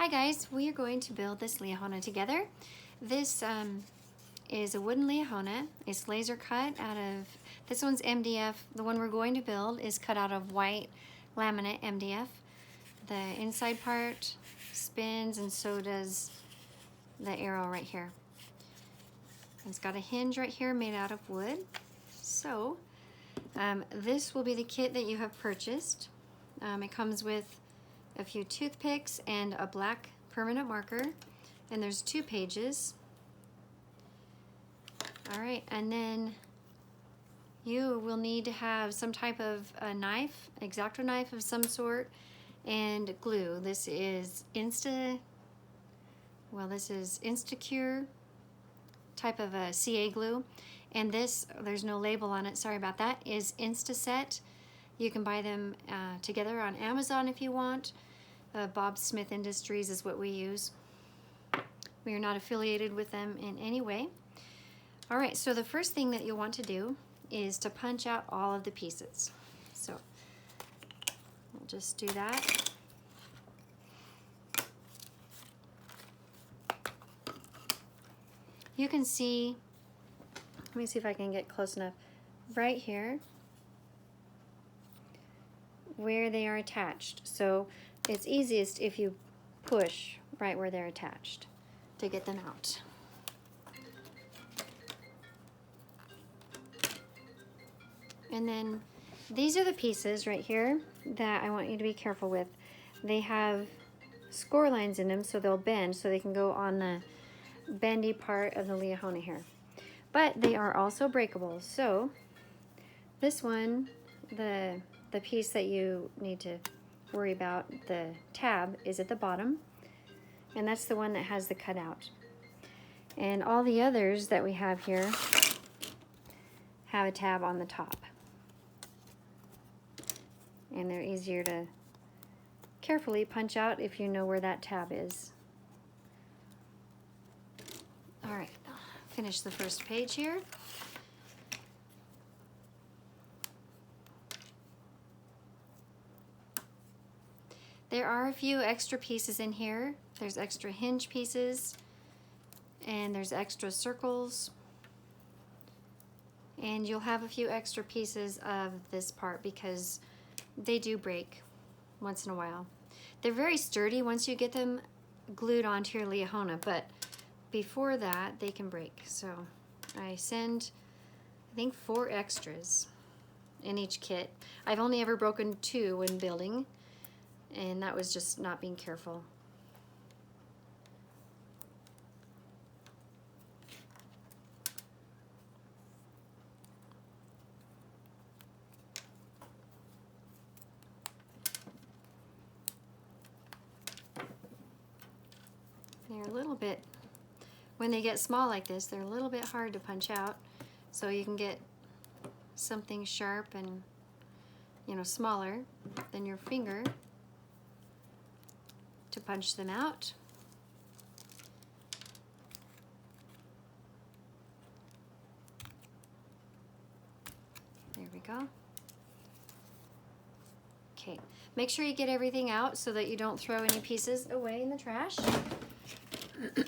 Hi guys, we are going to build this Liahona together. This is a wooden Liahona. It's laser cut out of, this one's MDF. The one we're going to build is cut out of white laminate MDF. The inside part spins and so does the arrow right here. It's got a hinge right here made out of wood. So this will be the kit that you have purchased. It comes with a few toothpicks and a black permanent marker, and there's 2 pages. All right, and then you will need to have some type of a knife, X-Acto knife of some sort, and glue. This is Instacure type of a CA glue, and this, there's no label on it, sorry about that, is Instaset. You can buy them together on Amazon if you want. Bob Smith Industries is what we use. We are not affiliated with them in any way. All right, so the first thing that you'll want to do is to punch out all of the pieces. So we'll just do that. You can see, let me see if I can get close enough, right here where they are attached. So it's easiest if you push right where they're attached to get them out. And then these are the pieces right here that I want you to be careful with. They have score lines in them so they'll bend, so they can go on the bendy part of the Liahona here. But they are also breakable. So this one, the piece that you need to worry about, the tab, is at the bottom, and that's the one that has the cutout. And all the others that we have here have a tab on the top, and they're easier to carefully punch out if you know where that tab is. All right, finish the first page here. There are a few extra pieces in here. There's extra hinge pieces, and there's extra circles, and you'll have a few extra pieces of this part because they do break once in a while. They're very sturdy once you get them glued onto your Liahona, but before that they can break. So I send, I think, 4 extras in each kit. I've only ever broken 2 when building, and that was just not being careful. They're a little bit, when they get small like this, they're a little bit hard to punch out, so you can get something sharp and, you know, smaller than your finger to punch them out. There we go. Okay, make sure you get everything out so that you don't throw any pieces away in the trash. Okay.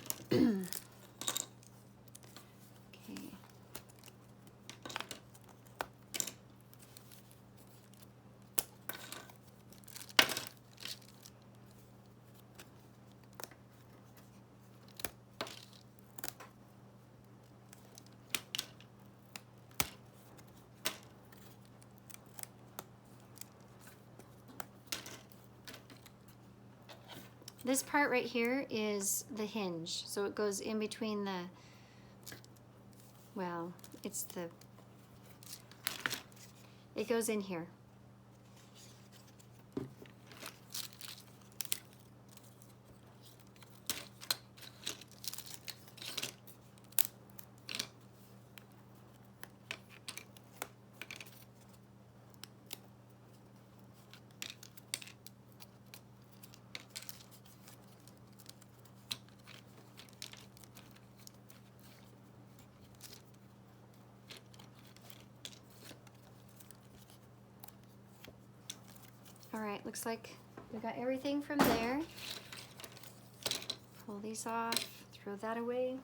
This part right here is the hinge, so it goes in between the, well, it goes in here. All right, looks like we got everything from there. these off, throw that away.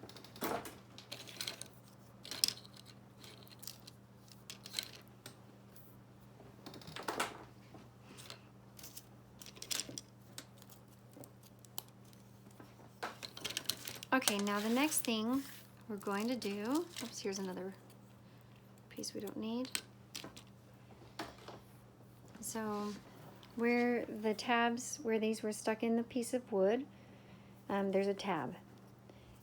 Okay, now the next thing we're going to do, oops, here's another piece we don't need. So where the tabs, where these were stuck in the piece of wood, there's a tab.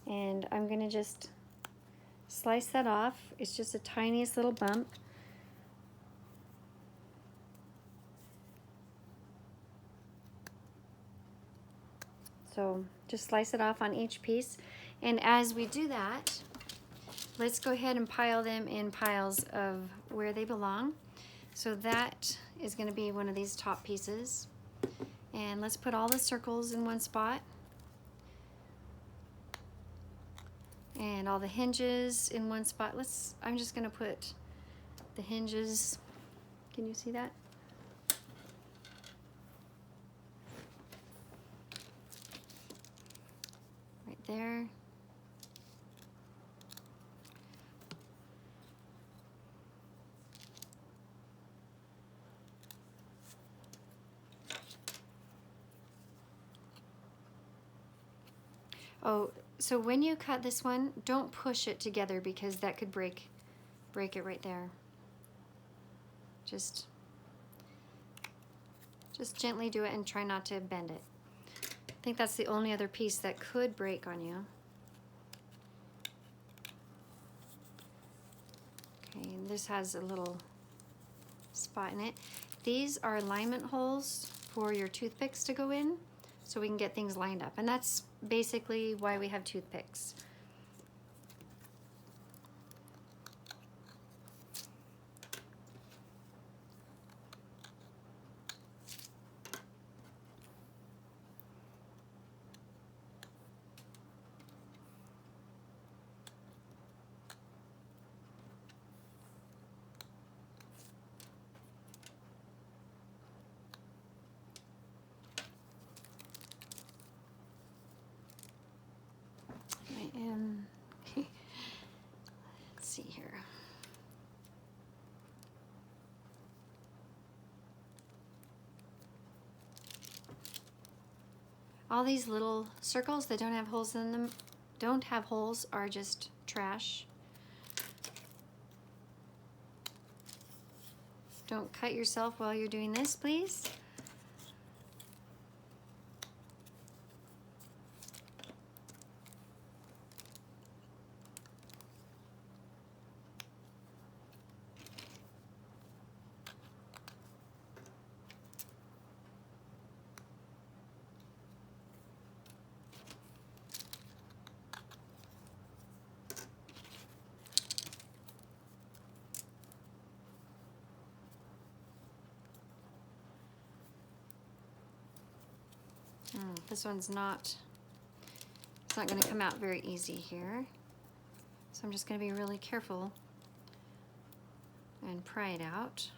And I'm gonna just slice that off. It's just a tiniest little bump. So just slice it off on each piece. And as we do that, let's go ahead and pile them in piles of where they belong. So that is going to be one of these top pieces. And let's put all the circles in one spot. And all the hinges in one spot. I'm just going to put the hinges, can you see that? Right there. Oh, so when you cut this one, don't push it together because that could break it right there. Just gently do it and try not to bend it. I think that's the only other piece that could break on you. Okay, and this has a little spot in it. These are alignment holes for your toothpicks to go in, so we can get things lined up. And that's basically why we have toothpicks. Let's see here. All these little circles that don't have holes in them, are just trash. Don't cut yourself while you're doing this, please. This one's not, it's not going to come out very easy here. So I'm just going to be really careful and pry it out.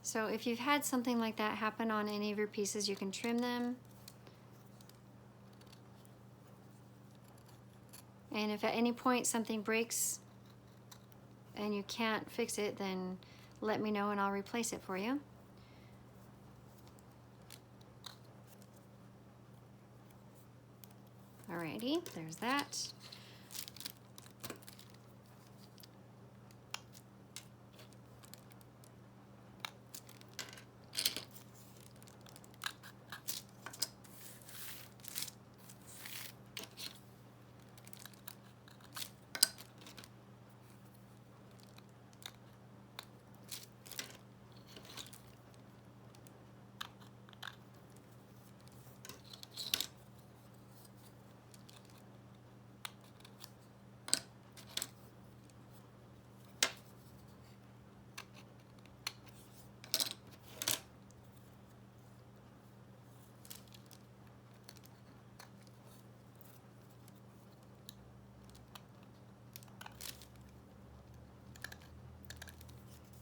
So if you've had something like that happen on any of your pieces, you can trim them. And if at any point something breaks and you can't fix it, then let me know and I'll replace it for you. Alrighty, there's that.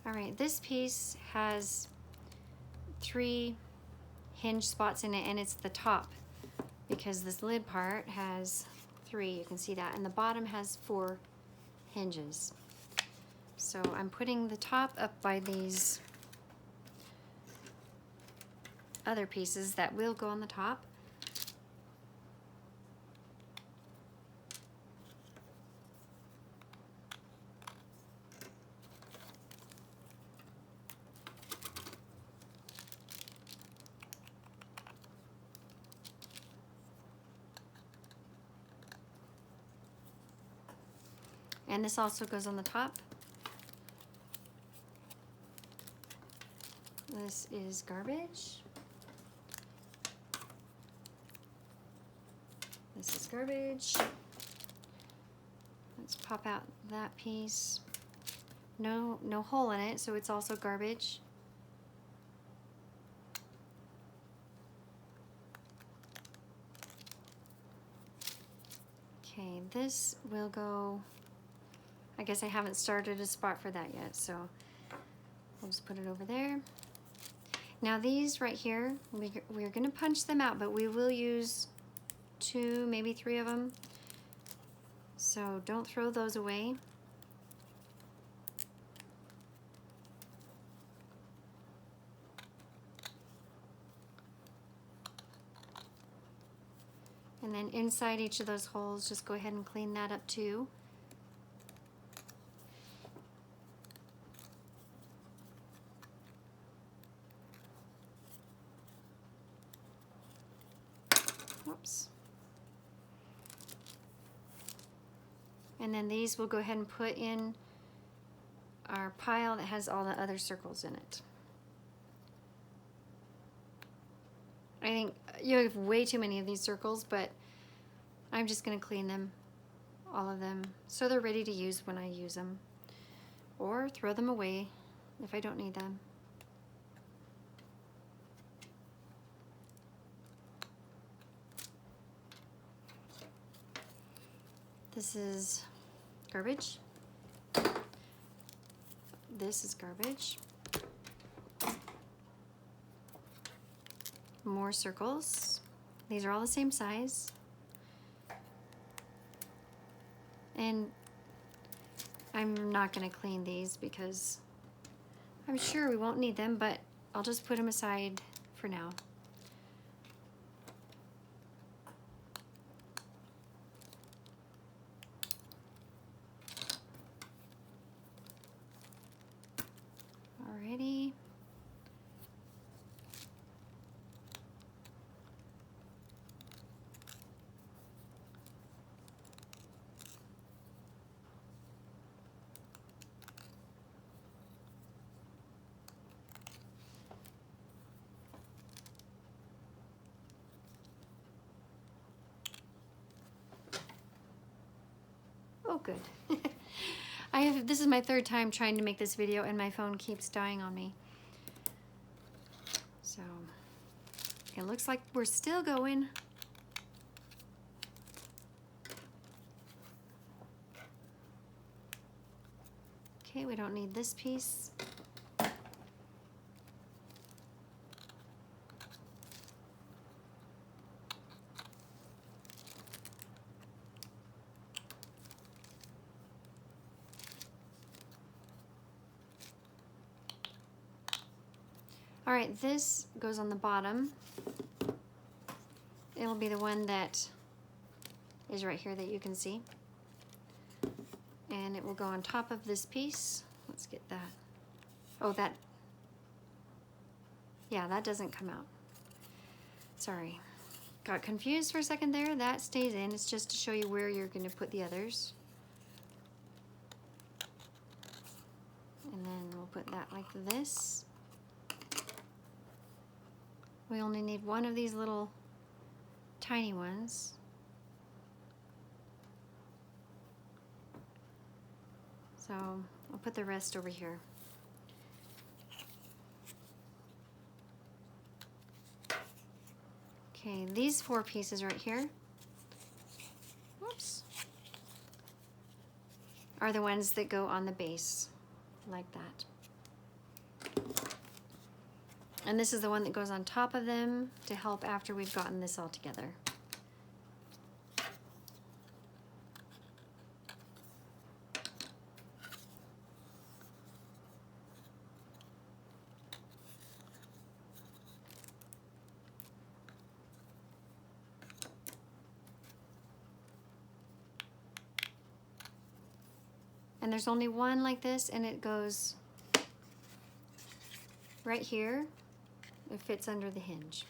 All right, this piece has 3 hinge spots in it, and it's the top because this lid part has 3, you can see that, and the bottom has 4 hinges. So I'm putting the top up by these other pieces that will go on the top. And this also goes on the top. This is garbage. This is garbage. Let's pop out that piece. No hole in it, so it's also garbage. Okay, this will go, I guess I haven't started a spot for that yet, so I'll just put it over there. Now these right here, we're gonna punch them out, but we will use 2, maybe 3 of them. So don't throw those away. And then inside each of those holes, just go ahead and clean that up too. Whoops. And then these we'll go ahead and put in our pile that has all the other circles in it. I think you have way too many of these circles, but I'm just going to clean them, all of them, so they're ready to use when I use them, or throw them away if I don't need them. This is garbage. This is garbage. More circles. These are all the same size. And I'm not going to clean these because I'm sure we won't need them, but I'll just put them aside for now. Alrighty. Oh, good. This is my 3rd time trying to make this video and my phone keeps dying on me. So, it looks like we're still going. Okay, we don't need this piece. All right, this goes on the bottom. It'll be the one that is right here that you can see. And it will go on top of this piece. Let's get that. Oh, yeah, that doesn't come out. Sorry. Got confused for a second there. That stays in. It's just to show you where you're going to put the others. And then we'll put that like this. We only need one of these little tiny ones. So I'll put the rest over here. Okay, these 4 pieces right here, whoops, are the ones that go on the base, like that. And this is the one that goes on top of them to help after we've gotten this all together. And there's only one like this, and it goes right here. It fits under the hinge.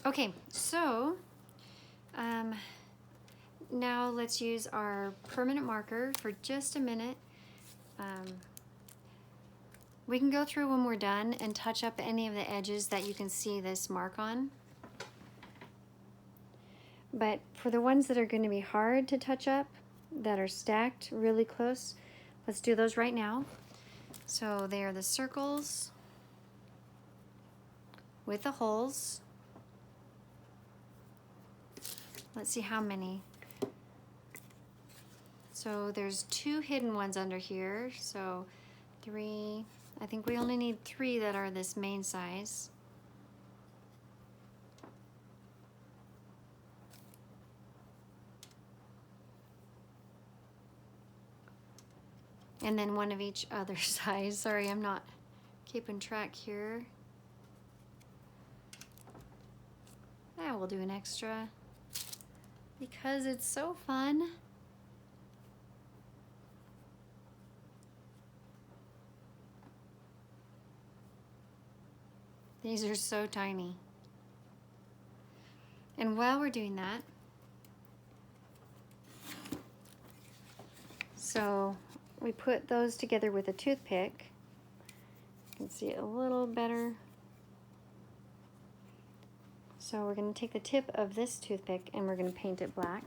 Okay, so now let's use our permanent marker for just a minute. We can go through when we're done and touch up any of the edges that you can see this mark on. But for the ones that are going to be hard to touch up, that are stacked really close, let's do those right now. So they are the circles with the holes. Let's see how many. So there's 2 hidden ones under here, so 3. I think we only need 3 that are this main size. And then 1 of each other size. Sorry, I'm not keeping track here. We'll do an extra because it's so fun. These are so tiny. And while we're doing that, so we put those together with a toothpick. You can see it a little better. So we're going to take the tip of this toothpick and we're going to paint it black.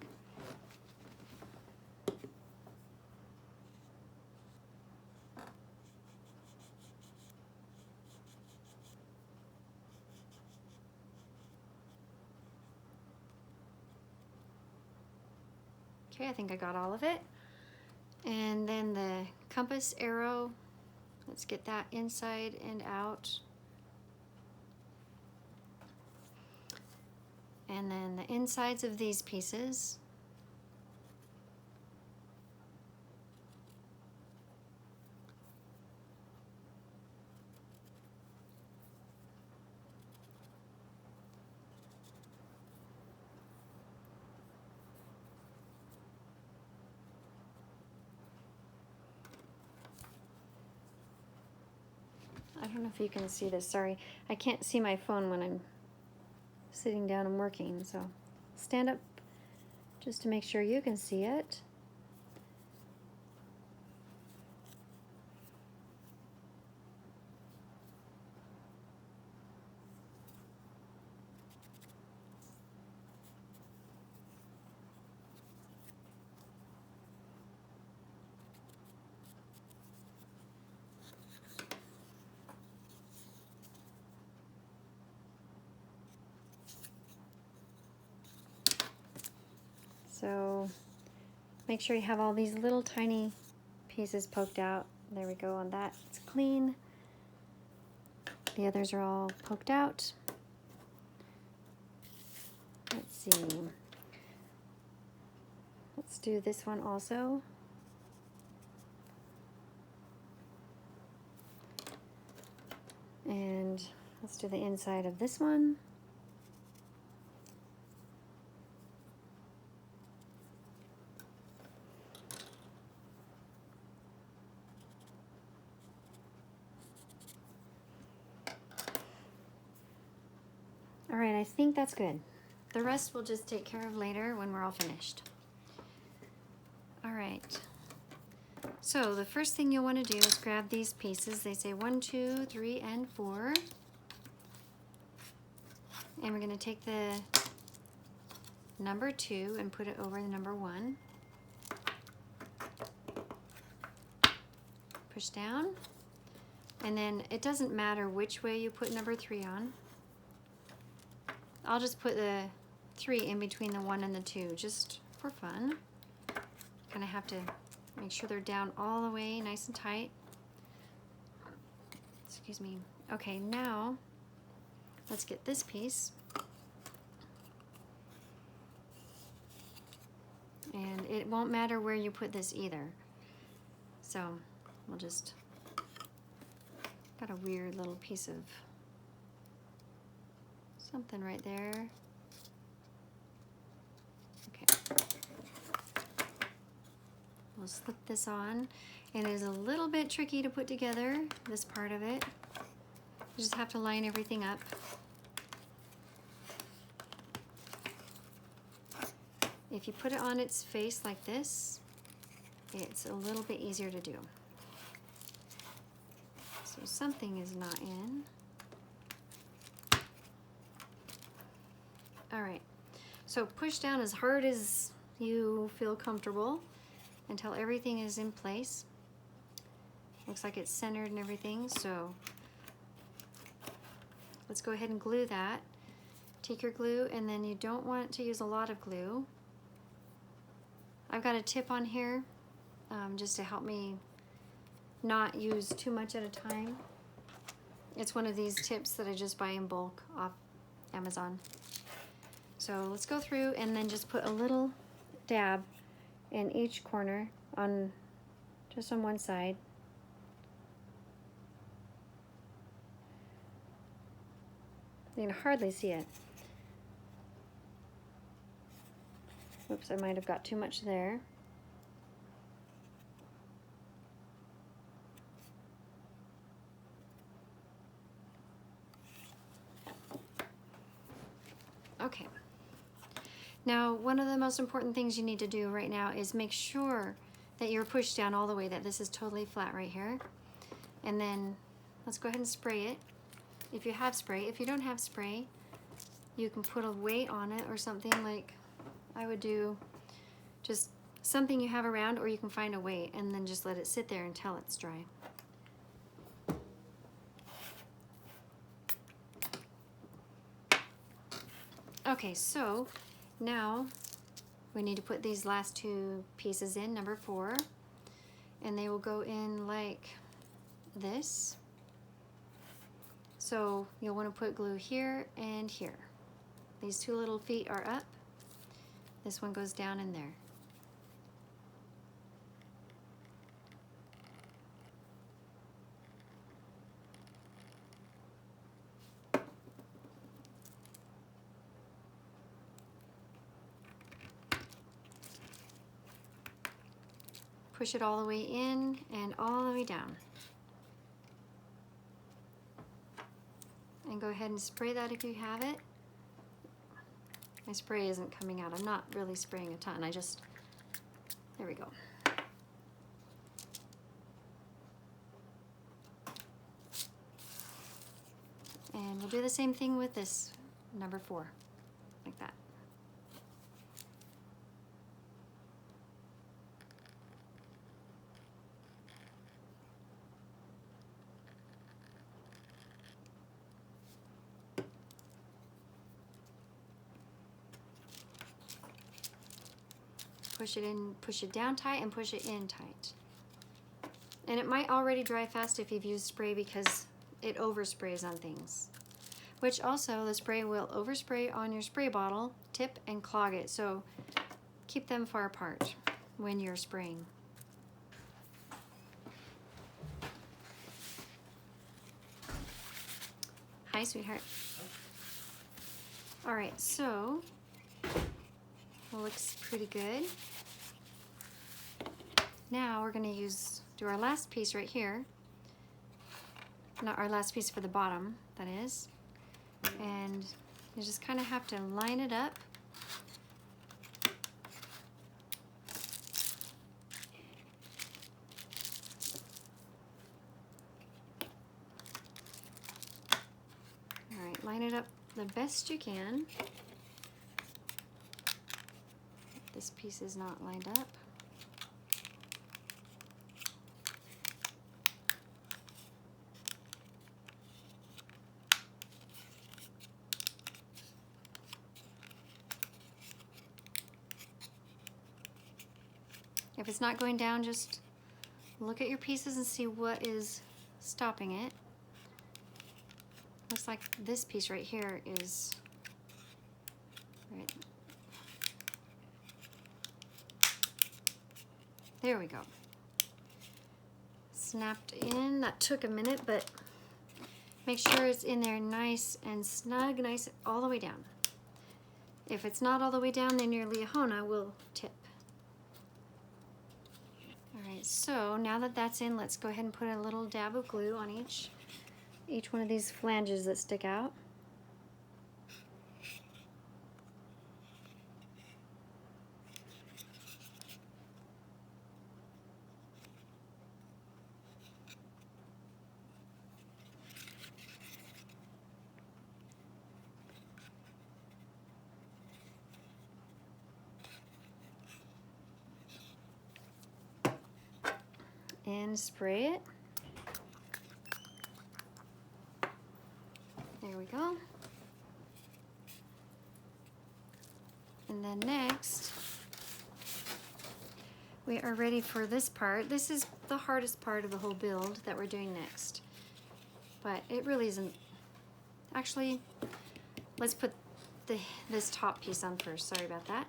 Okay, I think I got all of it. And then the compass arrow, let's get that inside and out. And then the insides of these pieces. I don't know if you can see this, sorry. I can't see my phone when I'm sitting down and working, so stand up just to make sure you can see it. So make sure you have all these little tiny pieces poked out. There we go on that. It's clean. The others are all poked out. Let's see. Let's do this one also. And let's do the inside of this one. All right, I think that's good. The rest we'll just take care of later when we're all finished. All right. So the first thing you'll want to do is grab these pieces. They say 1, 2, 3, and 4. And we're going to take the number 2 and put it over the number 1. Push down. And then it doesn't matter which way you put number 3 on. I'll just put the 3 in between the 1 and the 2 just for fun. Kind of have to make sure they're down all the way nice and tight. Excuse me. Okay, now let's get this piece. And it won't matter where you put this either. So we'll just, got a weird little piece of something right there. Okay. We'll slip this on. And it is a little bit tricky to put together, this part of it. You just have to line everything up. If you put it on its face like this, it's a little bit easier to do. So something is not in. All right, so push down as hard as you feel comfortable until everything is in place. Looks like it's centered and everything, so let's go ahead and glue that. Take your glue, and then you don't want to use a lot of glue. I've got a tip on here just to help me not use too much at a time. It's one of these tips that I just buy in bulk off Amazon. So let's go through and then just put a little dab in each corner just on one side. You can hardly see it. Oops, I might have got too much there. Okay. Now, one of the most important things you need to do right now is make sure that you're pushed down all the way, that this is totally flat right here. And then let's go ahead and spray it. If you have spray. If you don't have spray, you can put a weight on it or something, like I would do, just something you have around, or you can find a weight and then just let it sit there until it's dry. Okay, so now we need to put these last 2 pieces in, number 4, and they will go in like this. So you'll want to put glue here and here. These 2 little feet are up. This one goes down in there. Push it all the way in and all the way down. And go ahead and spray that if you have it. My spray isn't coming out. I'm not really spraying a ton. There we go. And we'll do the same thing with this number 4, like that. Push it in, push it down tight, and push it in tight. And it might already dry fast if you've used spray, because it oversprays on things. Which also, the spray will overspray on your spray bottle tip and clog it. So keep them far apart when you're spraying. Hi, sweetheart. All right, so looks pretty good. Now we're going to do our last piece right here. Not our last piece for the bottom, that is. And you just kind of have to line it up. All right, line it up the best you can. This piece is not lined up. If it's not going down, just look at your pieces and see what is stopping it. Looks like this piece right here is right. There we go. Snapped in. That took a minute, but make sure it's in there nice and snug, nice all the way down. If it's not all the way down, then your Liahona will tip. Alright, so now that that's in, let's go ahead and put a little dab of glue on each one of these flanges that stick out. And spray it. There we go. And then next, we are ready for this part. This is the hardest part of the whole build that we're doing next. But it really isn't. Actually, let's put this top piece on first. Sorry about that.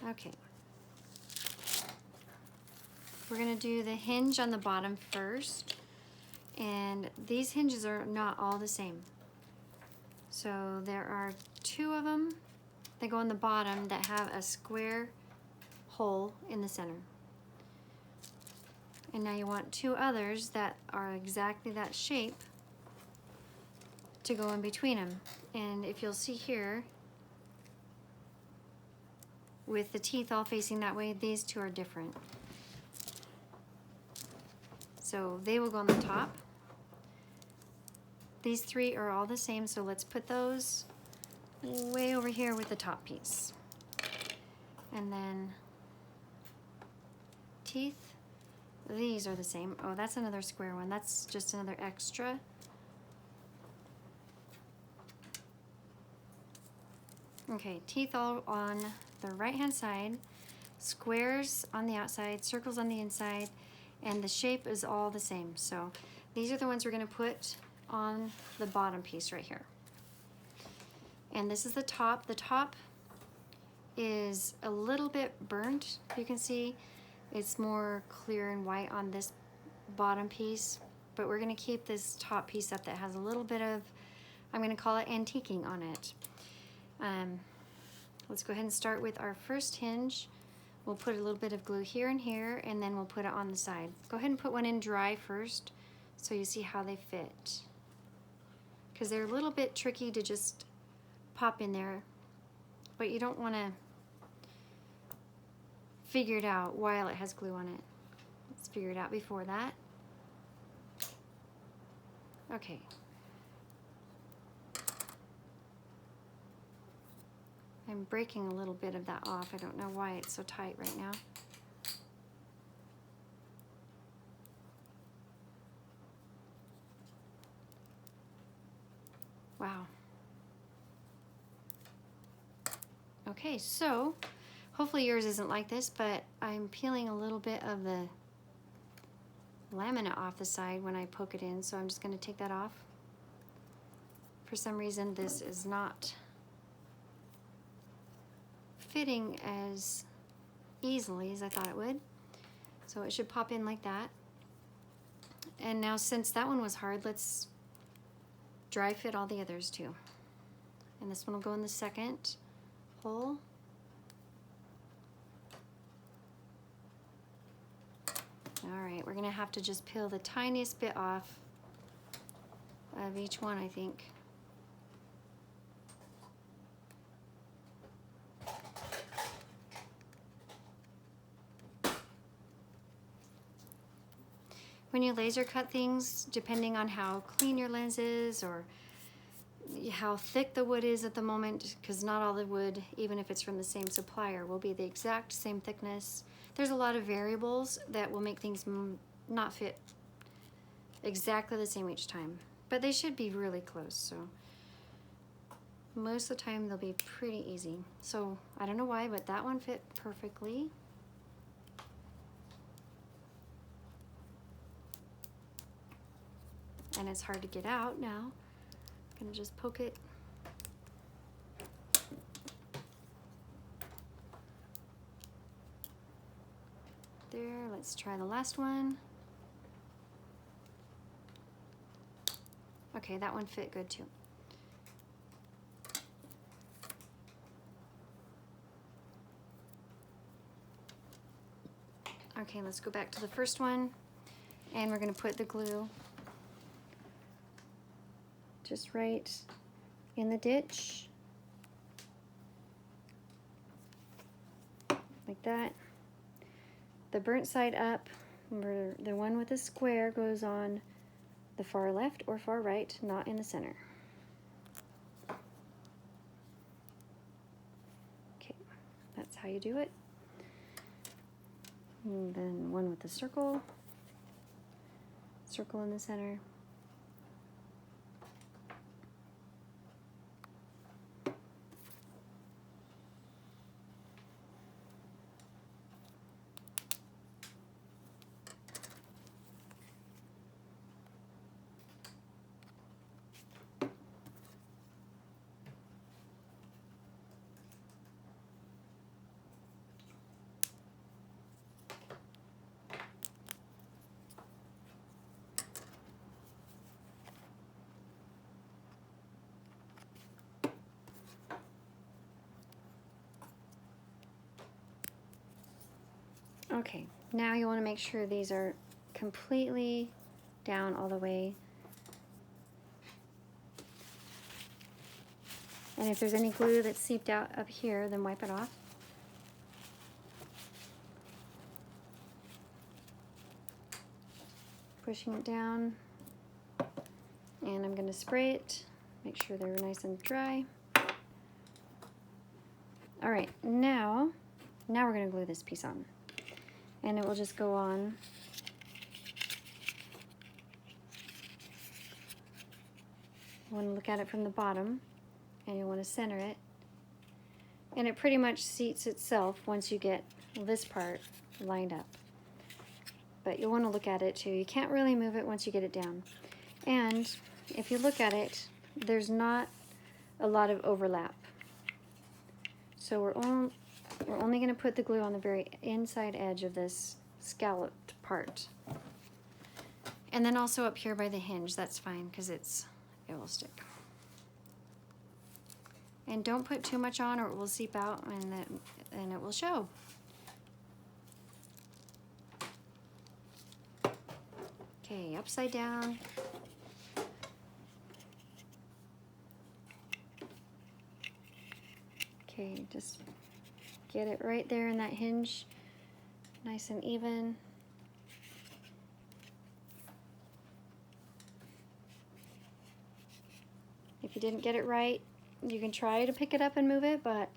Okay. We're going to do the hinge on the bottom first, and these hinges are not all the same. So there are 2 of them that go on the bottom that have a square hole in the center. And now you want 2 others that are exactly that shape to go in between them. And if you'll see here, with the teeth all facing that way, these 2 are different. So they will go on the top. These 3 are all the same, so let's put those way over here with the top piece. And then teeth, these are the same. Oh, that's another square one. That's just another extra. Okay, teeth all on the right-hand side, squares on the outside, circles on the inside, and the shape is all the same. So these are the ones we're going to put on the bottom piece right here. And this is the top. The top is a little bit burnt. You can see it's more clear and white on this bottom piece, but we're going to keep this top piece up that has a little bit of, I'm going to call it antiquing on it. Let's go ahead and start with our first hinge. We'll put a little bit of glue here and here, and then we'll put it on the side. Go ahead and put one in dry first so you see how they fit. Because they're a little bit tricky to just pop in there, but you don't want to figure it out while it has glue on it. Let's figure it out before that. Okay. I'm breaking a little bit of that off. I don't know why it's so tight right now. Wow. Okay, so hopefully yours isn't like this, but I'm peeling a little bit of the laminate off the side when I poke it in, so I'm just going to take that off. For some reason, this is not fitting as easily as I thought it would. So it should pop in like that. And now since that one was hard, let's dry fit all the others too. And this one will go in the second hole. All right, we're gonna have to just peel the tiniest bit off of each one, I think. When you laser cut things, depending on how clean your lens is or how thick the wood is at the moment, because not all the wood, even if it's from the same supplier, will be the exact same thickness. There's a lot of variables that will make things not fit exactly the same each time, but they should be really close. So most of the time they'll be pretty easy. So I don't know why, but that one fit perfectly. and it's hard to get out now. I'm gonna just poke it. There, let's try the last one. Okay, that one fit good too. Okay, let's go back to the first one, and we're gonna put the glue just right in the ditch, like that. The burnt side up, remember the one with the square goes on the far left or far right, not in the center. Okay, that's how you do it. And then one with the circle in the center. Okay, now you want to make sure these are completely down all the way. And if there's any glue that's seeped out up here, then wipe it off. Pushing it down, and I'm going to spray it, make sure they're nice and dry. All right, now we're going to glue this piece on, and it will just go on. You want to look at it from the bottom, and you want to center it, and it pretty much seats itself once you get this part lined up. But you'll want to look at it too. You can't really move it once you get it down. And if you look at it, there's not a lot of overlap. So we're only going to put the glue on the very inside edge of this scalloped part. And then also up here by the hinge, that's fine because it will stick. And don't put too much on or it will seep out and it will show. Okay, upside down. Okay, just get it right there in that hinge, nice and even. If you didn't get it right, you can try to pick it up and move it, but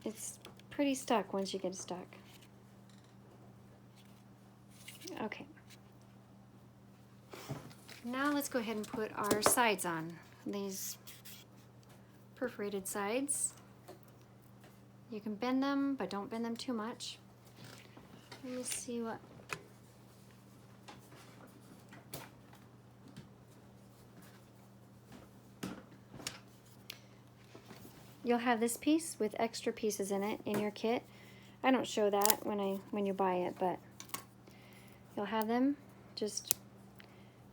it's pretty stuck once you get it stuck. Okay. Now let's go ahead and put our sides on. These perforated sides. You can bend them, but don't bend them too much. Let me see what... You'll have this piece with extra pieces in it in your kit. I don't show that when you buy it, but you'll have them. Just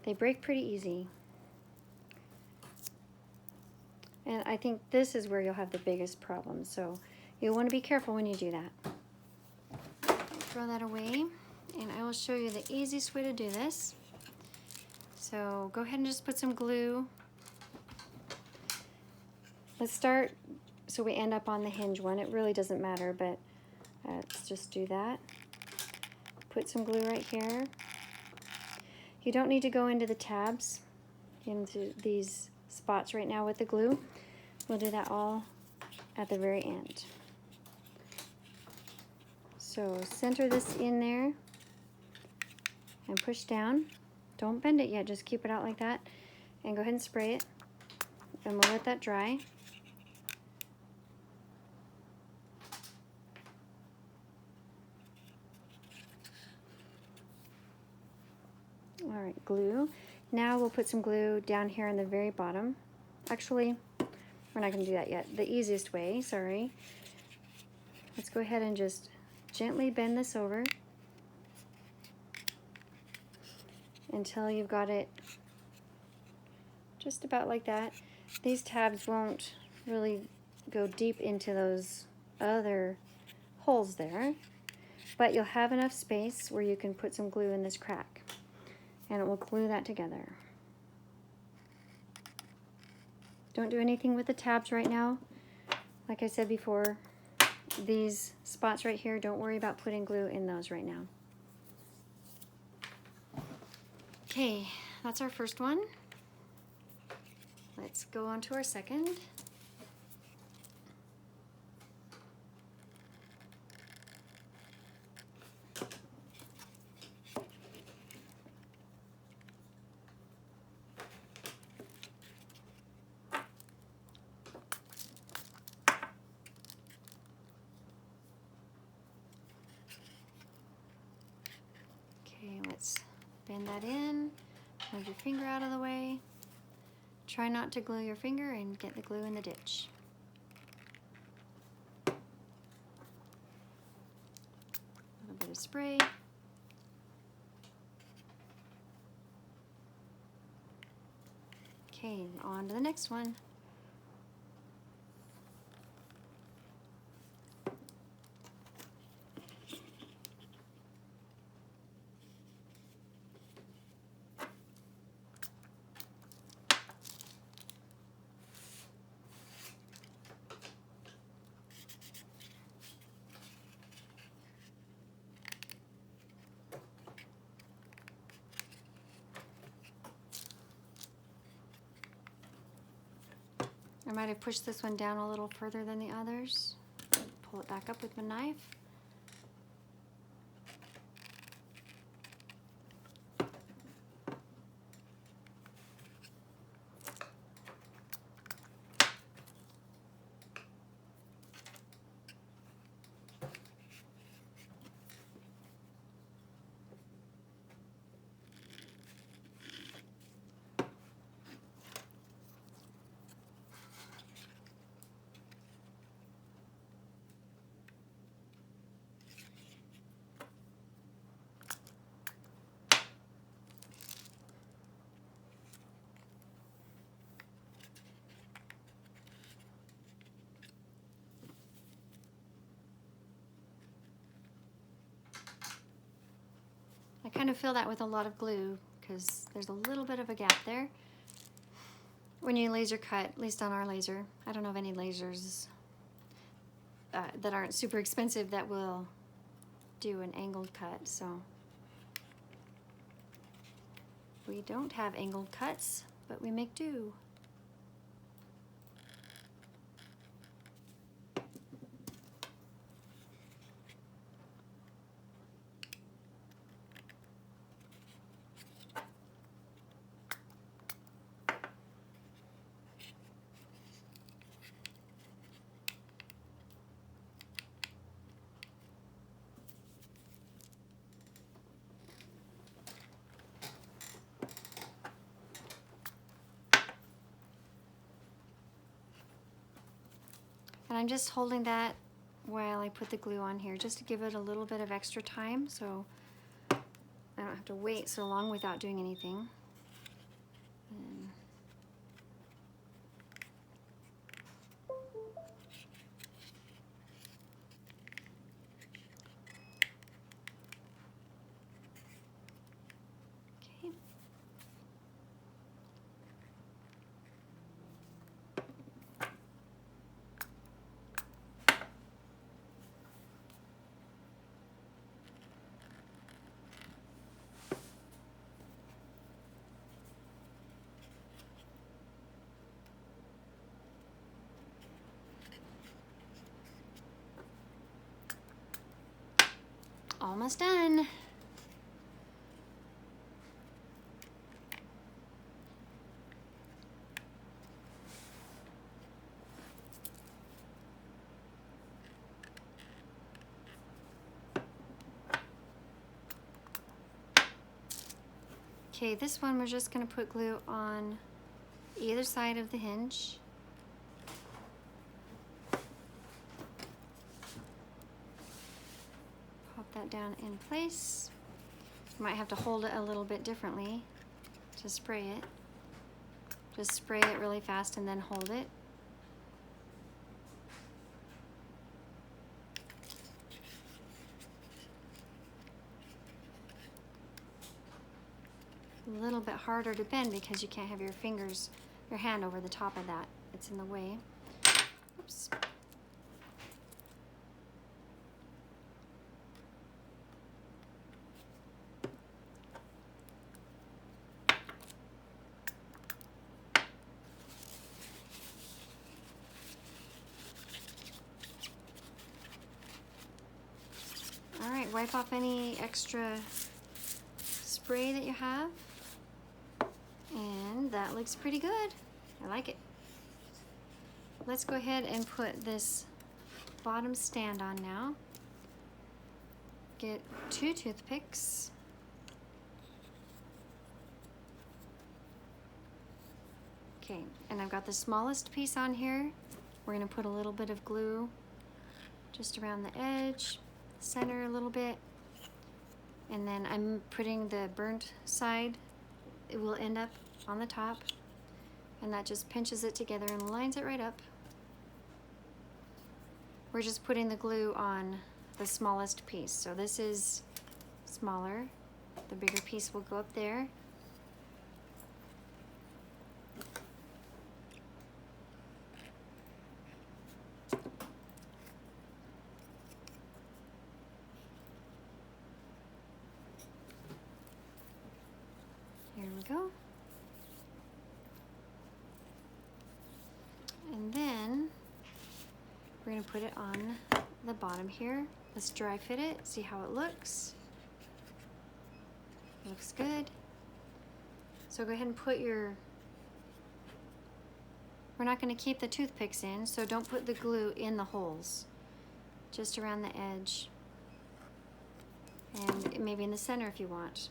they break pretty easy. And I think this is where you'll have the biggest problem. So you'll want to be careful when you do that. Throw that away, and I will show you the easiest way to do this. So go ahead and just put some glue. Let's start so we end up on the hinge one. It really doesn't matter, but let's just do that. Put some glue right here. You don't need to go into the tabs, into these spots right now with the glue. We'll do that all at the very end. So center this in there and push down. Don't bend it yet, just keep it out like that. And go ahead and spray it. And we'll let that dry. All right, glue. Now we'll put some glue down here in the very bottom. Actually, we're not going to do that yet. The easiest way, sorry. Let's go ahead and just gently bend this over until you've got it just about like that. These tabs won't really go deep into those other holes there, but you'll have enough space where you can put some glue in this crack, and it will glue that together. Don't do anything with the tabs right now. Like I said before, these spots right here, don't worry about putting glue in those right now. Okay, that's our first one. Let's go on to our second. Okay, let's bend that in, move your finger out of the way. Try not to glue your finger and get the glue in the ditch. A little bit of spray. Okay, on to the next one. I might have pushed this one down a little further than the others. Pull it back up with my knife. I kind of fill that with a lot of glue because there's a little bit of a gap there. When you laser cut, at least on our laser, I don't know of any lasers that aren't super expensive that will do an angled cut, so we don't have angled cuts, but we make do. And I'm just holding that while I put the glue on here, just to give it a little bit of extra time so I don't have to wait so long without doing anything. And okay. Almost done. Okay, this one we're just going to put glue on either side of the hinge. Pop that down in place. You might have to hold it a little bit differently to spray it. Just spray it really fast and then hold it. A little bit harder to bend because you can't have your hand over the top of that. It's in the way. Oops. All right, wipe off any extra spray that you have. And that looks pretty good. I like it. Let's go ahead and put this bottom stand on now. Get 2 toothpicks. Okay, and I've got the smallest piece on here. We're gonna put a little bit of glue just around the edge, center a little bit, and then I'm putting the burnt side. It will end up on the top, and that just pinches it together and lines it right up. We're just putting the glue on the smallest piece. So this is smaller. The bigger piece will go up there. Here we go. And then we're going to put it on the bottom here. Let's dry fit it, see how it looks. Looks good. So go ahead and put your, we're not going to keep the toothpicks in, so don't put the glue in the holes, just around the edge, and maybe in the center if you want.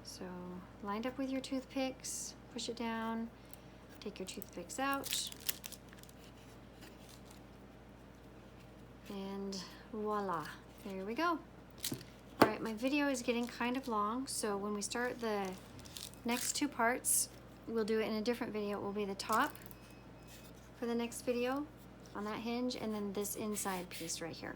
So lined up with your toothpicks, push it down, take your toothpicks out, and voila, there we go. All right, my video is getting kind of long, so when we start the next 2 parts, we'll do it in a different video. It will be the top for the next video on that hinge, and then this inside piece right here.